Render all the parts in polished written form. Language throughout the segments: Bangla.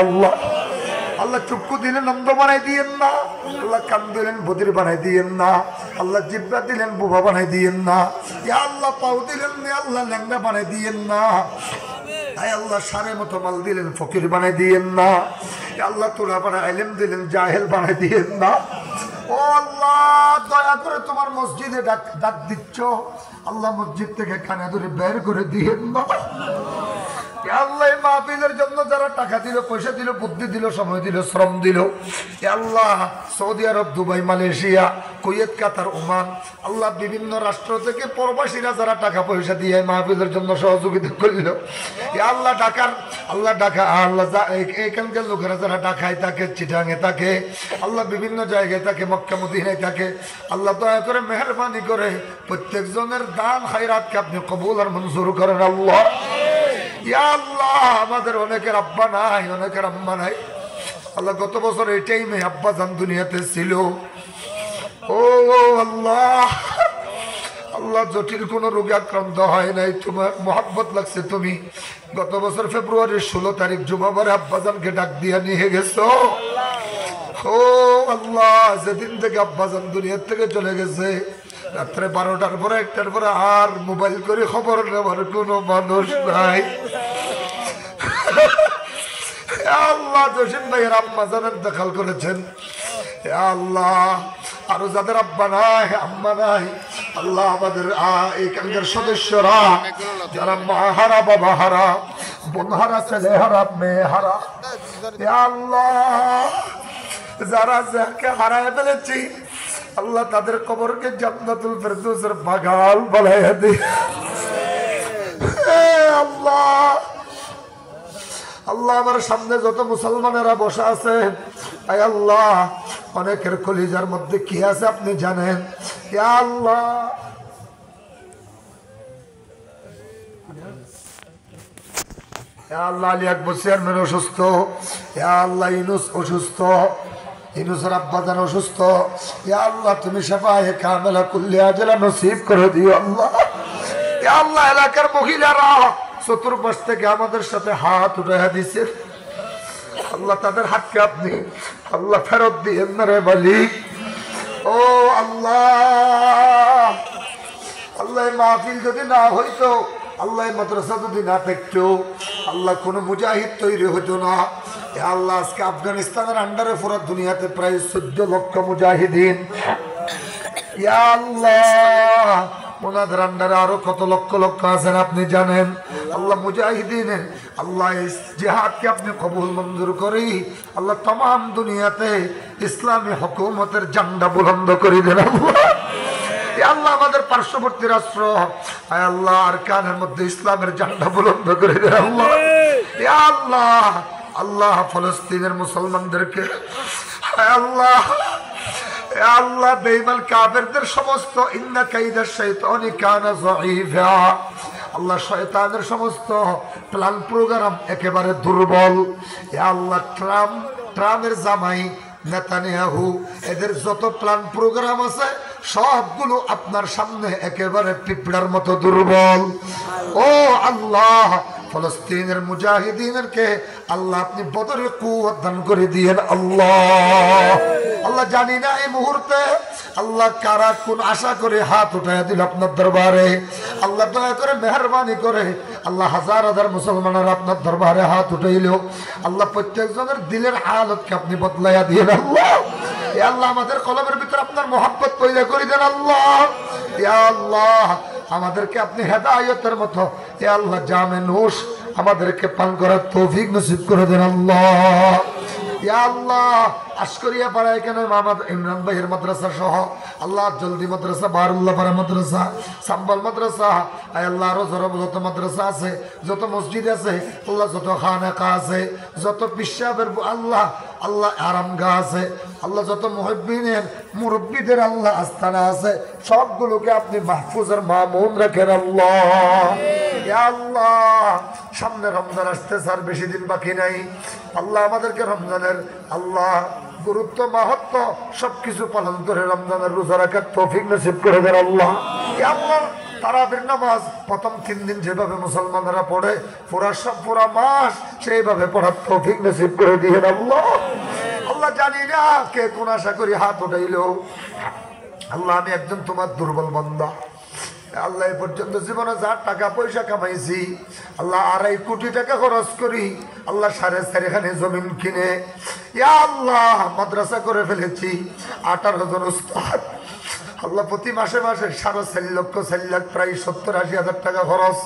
আল্লাহ আল্লাহ চক্ষু দিলেন অন্ধ বানাই দিয়েন না, আল্লাহ কান দিলেন বধির বানাই দিয়েন না, আল্লাহ জিহ্বা দিলেন বুবা বানাই দিয়েন না, ইয়া আল্লাহ পাও দিলেন আল্লাহ ল্যাংড়া বানাই দিয়েন না, আয় আল্লাহ সারের মতো মাল দিলেন ফকির বানাই দিয়েন না, আল্লাহ তোরা বানায় আলেম দিলেন জাহেল বানাই দিয়েন না। ও আল্লাহ দয়া করে তোমার মসজিদে ডাক দিচ্ছ, আল্লাহ মসজিদ থেকে কানে ধরে বের করে দিয়েন না। আল্লাহ মাহফিলের জন্য যারা টাকা দিল, পয়সা দিল, বুদ্ধি দিল, সময় দিল, শ্রম দিল, আল্লাহ সৌদি আরব, দুবাই, মালয়েশিয়া, কুয়েত, কাতার, ওমান, আল্লাহ বিভিন্ন রাষ্ট্র থেকে প্রবাসীরা যারা টাকা পয়সা দিয়ে মাহফিলের জন্য সহযোগিতা করল, আল্লাহ ঢাকার আল্লাহ এখানকার লোকেরা যারা ঢাকায় থাকে, চিটাঙে থাকে, আল্লাহ বিভিন্ন জায়গায় থাকে, মক্কা মদিনায় থাকে, আল্লাহ দয়া করে মেহরবানি করে প্রত্যেক জনের দান খায়রাতকে আপনি কবুল আর মঞ্জুর করেন। আল্লাহ ইয়া আল্লাহ আমাদের অনেকের আব্বা নাই, অনেকের আম্মা নাই, আল্লাহ গত বছর এই টাইমে আব্বা জান দুনিয়াতে ছিল। ও আল্লাহ আল্লাহ জটিল কোন রোগে আক্রান্ত হয় নাই, তোমার মহব্বত লাগছে, তুমি গত বছর ফেব্রুয়ারির 16 তারিখ জুমাবারে আব্বাজানকে ডাক দিয়া নিয়ে গেছো। ও আল্লাহ যেদিন থেকে আব্বাজান দুনিয়ার থেকে চলে গেছে, রাত্রে 12টার পরে 1টার পরে আর মোবাইল করে খবর নেওয়ার কোনো মানুষ নাই। আল্লাহ জসিম ভাইয়ের আম্মা জানের দেখাল করেছেন, আল্লাহ আরো যাদের আব্বা নাই, আম্মা নাই, আল্লাহ আমাদের এখানকার সদস্যরা যারা মা হারা, বাবা হারা, বোন হারা, ছেলে হারা, মেয়ে হারা, আল্লাহ যারা যাকে হারায় ফেলেছি, আল্লাহ তাদের কবরকে জান্নাতুল ফেরদৌসের বাগান বানাইয়া দিই। আল্লাহ আল্লাহ আমার সামনে যত মুসলমানেরা বসা আছে, আয় আল্লাহ অনেকের কলিজার মধ্যে কি আছে আপনি জানেন। ইয়া আল্লাহ আল্লাহ আলী আকবর চেয়ারম্যান অসুস্থ, আল্লাহ ইনুস অসুস্থ, ইনুসের আব্বাজান অসুস্থ, ইয়া আল্লাহ তুমি শাফায়ে কামেলা কুল্লি আজলা নসিব করে দিও। আল্লাহ ইয়া আল্লাহ এলাকার মহিলারা চতুর্পাশ থেকে আমাদের সাথে হাত উঠাইয়া দিছে, আল্লাহ তাদের হাতকে আপনি আল্লাহ ফেরত দিয়েন না রে মালিক। ও আল্লাহ আল্লাহ মাহফিল যদি না হইতো, আল্লাহ মাদ্রাসা যদি না থাকতো, আল্লাহ কোনো মুজাহিদ তৈরি হইতো না। আল্লাহ আজকে আফগানিস্তানের আন্ডারে পুরো দুনিয়াতে প্রায় 14 লক্ষ মুজাহিদিন, ইয়া আল্লাহ ওনাদের আন্ডারে আরো কত লক্ষ লক্ষ আছেন আপনি জানেন। আল্লাহ মুজাহিদিন আল্লাহ জিহাদকে আপনি কবুল মঞ্জুর করি, আল্লাহ तमाम দুনিয়াতে ইসলামী হুকুমতের ঝান্ডা বুলন্দ করে দেন। আল্লাহ আমাদের পার্শ্ববর্তী রাষ্ট্র আল্লাহ আর কানের মধ্যে ইসলামের ঝান্ডা বুলন্দ করে দেন। আল্লাহ আল্লাহ আল্লাহ ফলস্তিনের মুসলমানদেরকে আল্লাহ আল্লাহ বেঈমান কাফেরদের সমস্ত ইন্না কাইদাশ শাইতানি কানা যায়ীফা, আল্লাহ শয়তানের সমস্ত প্ল্যান প্রোগ্রাম একেবারে দুর্বল। ইয়া আল্লাহ ট্রাম্পের জামাই নেতানিয়াহু এদের যত প্ল্যান প্রোগ্রাম আছে সবগুলো আপনার সামনে একেবারে পিঁপড়ার মতো দুর্বল। ও আল্লাহ ফলস্তিনের মুজাহিদিনকে আল্লাহ আপনি বদরের কুওয়াত দান করে দিয়েন। আল্লাহ আল্লাহ জানি না এই মুহূর্তে আল্লাহ কারা কোন আশা করে হাত উঠাইয়া দিল আপনার দরবারে, আল্লাহ দয়া করে মেহরবানি করে আল্লাহ হাজার হাজার মুসলমানের আপনার দরবারে হাত উঠাইল, আল্লাহ প্রত্যেকজনের দিলের হালতকে আপনি বদলাইয়া দিয়েন। আল্লাহ ইয়া আল্লাহ আমাদের কলমের ভিতরে আপনার মহব্বত পয়দা করে দেন। আল্লাহ ইয়া আল্লাহ আমাদেরকে আপনি হেদায়েতের মতো ইয়া আল্লাহ জামে নূশ আমাদেরকে পান করার তৌফিক নসিব করে দেন। আল্লাহ ইয়া আল্লাহ আশকরিয়া পাড়া এখানে মোহাম্মদ ইমরান ভাইয়ের মাদ্রাসা সহ আল্লাহ জলদি মাদ্রাসা, বারুল্লাহ পাড়া মাদ্রাসা, সাম্বাল মাদ্রাসা, আয় আল্লাহ আরো যত মাদ্রাসা আছে, যত মসজিদ আছে, আল্লাহ যত খানেকা আছে, যত পিসাবের আল্লাহ আল্লাহ আরামগাহ আছে, আল্লাহ যত মুহিব্বিনের মুরব্বীদের আল্লাহ আস্তানা আছে, সবগুলোকে আপনি মাহফুজ আর মামুন রাখেন। আল্লাহ ইয়া আল্লাহ সামনে রমজান আসতে স্যার বেশি দিন বাকি নাই, আল্লাহ আমাদেরকে রমজানের আল্লাহ গুরুত্ব মাহাত্ম সবকিছু পালন করে রমজানের রোজা রাখার তৌফিক নসিব করে দেন। আল্লাহ ইয়া আল্লাহ তারাবির নামাজ প্রথম 3 দিন যেভাবে মুসলমানরা পড়ে পুরা মাস সেইভাবে পড়ার তৌফিক নসিব করে দিয়েন আল্লাহ। আল্লাহ জানি না কে কোন আশা করি হাত উঠাইলো। আল্লাহ আমি একজন তোমার দুর্বল বান্দা। আল্লাহ এ পর্যন্ত জীবনে যা টাকা পয়সা কামাইছি আল্লাহ 2.5 কোটি টাকা খরচ করি আল্লাহ 4.5 খানে জমিন কিনে ইয়া আল্লাহ মাদ্রাসা করে ফেলেছি 18 জন উস্তাদ। আল্লাহ প্রতি মাসে মাসে 4.5 লক্ষ 4 লাখ প্রায় 70-80 হাজার টাকা খরচ।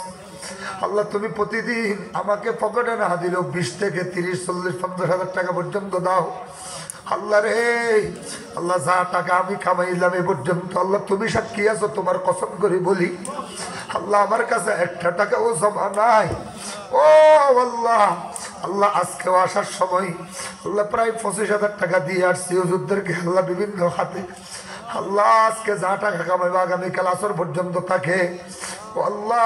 আল্লাহ তুমি প্রতিদিন আমাকে পকেটে না দিলেও 20 থেকে 30, 40, 50 হাজার টাকা পর্যন্ত দাও আল্লাহ রে। আল্লাহ যা টাকা আমি কামাইলাম এ পর্যন্ত আল্লাহ তুমি সাক্ষী আছো, তোমার কসম করে বলি আল্লাহ আমার কাছে একটা টাকাও জমা নাই। ও আল্লাহ, আল্লাহ আজকেও আসার সময় আল্লাহ প্রায় 25,000 টাকা দিয়ে আসছি হুজুরদেরকে আল্লাহ বিভিন্ন হাতে। আল্লাহ আজকে যা টাকা কামাইবা আগামীকাল আসর পর্যন্ত থাকে। আল্লাহ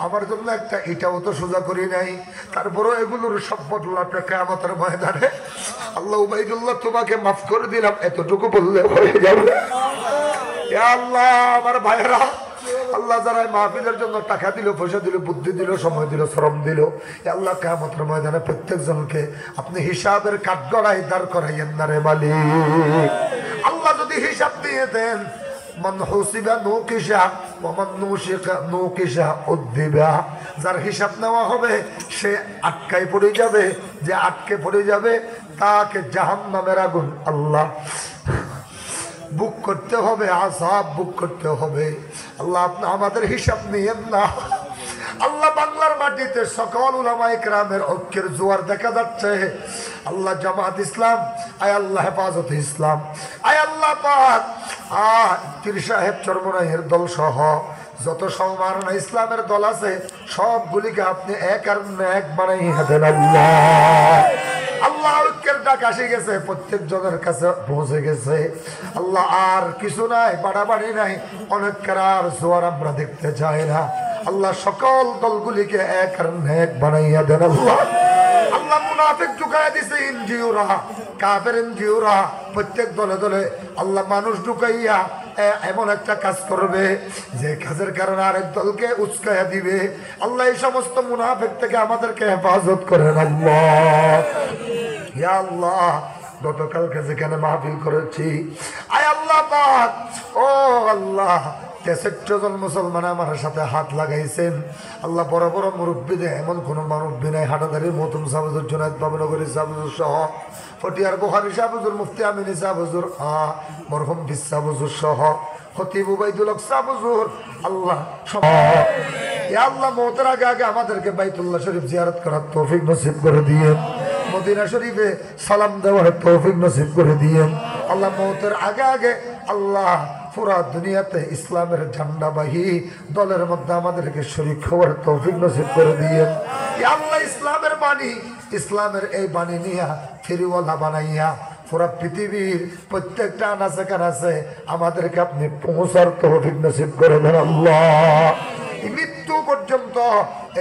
আমার জন্য একটা এটাও তো সোজা করি নাই, তারপরও এগুলোর সব বদলা কিয়ামতের ময়দানে আল্লাহ উবাইদুল্লাহ তোমাকে মাফ করে দিলাম এতটুকু বললে হয়ে যাবে। ইয়া আল্লাহ আমার ভাইরা আল্লাহ যারা মাহফিলের জন্য টাকা দিল, পয়সা দিল, বুদ্ধি দিল, সময় দিল, শ্রম দিল, আল্লাহ কিয়ামতের ময়দানে প্রত্যেকজনকে আপনি হিসাবের কাঠগড়ায় দাঁড় করাইয়েন না রে মালিক। আল্লাহ যদি হিসাব দিয়ে দেন মান হুসিবা নুকিশা ওয়া মান নুশিকা নুকিশা উদ্দিবা, যার হিসাব নেওয়া হবে সে আটকায় পড়ে যাবে, যে আটকে পড়ে যাবে তাকে জাহান্নামের আগুন আল্লাহ বুক করতে হবে, আযাব বুক করতে হবে। আল্লাহ আপনি আমাদের হিসাব নিয়েন না। আল্লাহ বাংলার মাটিতে সকল উলামায়ে কেরামের ঐক্যের জোয়ার দেখা যাচ্ছে। আল্লাহ জামাত ইসলাম, আয় আল্লাহ হেফাজত ইসলাম, আয় আল্লাহ পাক পীর সাহেব চরমনাইয়ের দল সহ যত সমারণা ইসলামের দল আছে সবগুলিকে আপনি এক আর এক বানাইয়া দেন আল্লাহ। আল্লাহ ঐক্যের ডাক আসে গেছে, প্রত্যেক জনের কাছে পৌঁছে গেছে আল্লাহ। আর কিছু নাই, বাড়াবাড়ি নাই, অনেক কারার জোয়ার আমরা দেখতে চাই না আল্লাহ। সকল দলগুলিকে এক আর এক বানাইয়া দেন আল্লাহ। আল্লাহ মুনাফিক ঢুকাইয়া দিছে এনজিওরা, কাফের এনজিওরা প্রত্যেক দলে দলে আল্লাহ মানুষ ঢুকাইয়া এমন একটা কাজ করবে যে কাজের কারণে আরেক দলকে উস্কাইয়া দিবে। আল্লাহ এই সমস্ত মুনাফিক থেকে আমাদেরকে হেফাজত করেন আল্লাহ। ইয়া আল্লাহ গতকালকে যেখানে মাহফিল করেছি আয় আল্লাহ পাক, ও আল্লাহ 63 জন মুসলমান আমার সাথে হাত লাগাইছেন আল্লাহ। বড় বড় মুরব্বীদের এমন কোন মুরব্বী নাই, হাটাদারির মতুম সাহেবুর জুনায়েদ বাবনগরী সাহেবুর সহ, ফটিয়ার বুখারী সাহেবুর, মুফতি আমিন সাহেবুর, মরহুম বিসাবুজুর সহ, খতিব উবাইদুল হক সাহেবুর আল্লাহ ইয়া আল্লাহ মওতের আগে আগে আমাদেরকে বাইতুল্লাহ শরীফ জিয়ারত করার তৌফিক নসিব করে দিয়েন, মদিনা শরীফে সালাম দেওয়ার তৌফিক নসিব করে দিয়েন আল্লাহ। মওতের আগে আগে আল্লাহ পুরা দুনিয়াতে ইসলামের ঝান্ডাবাহী দলের মধ্যে আমাদেরকে শরীক হওয়ার তৌফিক নসিব করে দিয়েন আল্লাহ। ইসলামের বাণী, ইসলামের এই বাণী নিয়া ফেরিওয়ালা বানাইয়া পুরা পৃথিবীর প্রত্যেকটা আনাচে কানাচে আমাদেরকে আপনি পৌঁছার তৌফিক নসিব করে দেন আল্লাহ। মৃত্যু পর্যন্ত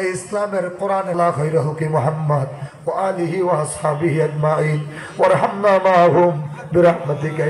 এই ইসলামের কোরআন লা খায়রা হুকি মুহাম্মদ ওয়া আলিহি ওয়া আসহাবিহি আজমাইন ওয়ারহামনা মাহুম বিরহমাতিকা।